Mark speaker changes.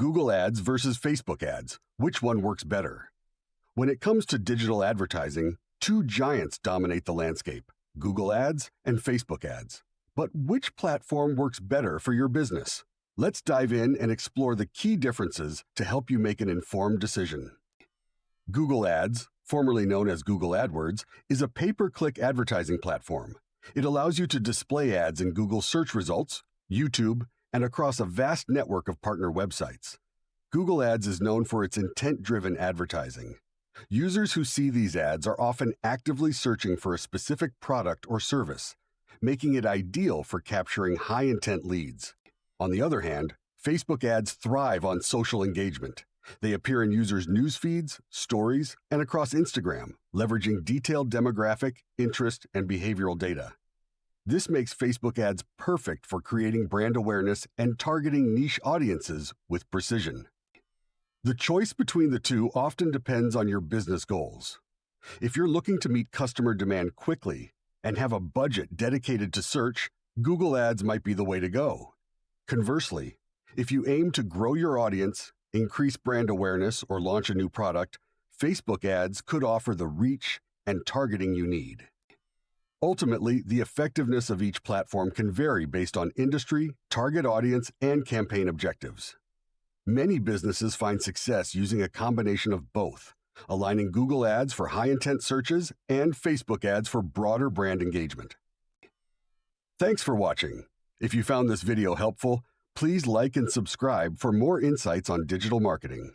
Speaker 1: Google Ads versus Facebook ads. Which one works better? When it comes to digital advertising, two giants dominate the landscape: Google Ads and Facebook ads. But which platform works better for your business? Let's dive in and explore the key differences to help you make an informed decision. Google Ads, formerly known as Google AdWords, is a pay-per-click advertising platform. It allows you to display ads in Google search results, YouTube, and across a vast network of partner websites. Google Ads is known for its intent-driven advertising. Users who see these ads are often actively searching for a specific product or service, making it ideal for capturing high-intent leads. On the other hand, Facebook ads thrive on social engagement. They appear in users' news feeds, stories, and across Instagram, leveraging detailed demographic, interest, and behavioral data. This makes Facebook ads perfect for creating brand awareness and targeting niche audiences with precision. The choice between the two often depends on your business goals. If you're looking to meet customer demand quickly and have a budget dedicated to search, Google Ads might be the way to go. Conversely, if you aim to grow your audience, increase brand awareness, or launch a new product, Facebook ads could offer the reach and targeting you need. Ultimately, the effectiveness of each platform can vary based on industry, target audience, and campaign objectives. Many businesses find success using a combination of both, aligning Google Ads for high-intent searches and Facebook ads for broader brand engagement. Thanks for watching. If you found this video helpful, please like and subscribe for more insights on digital marketing.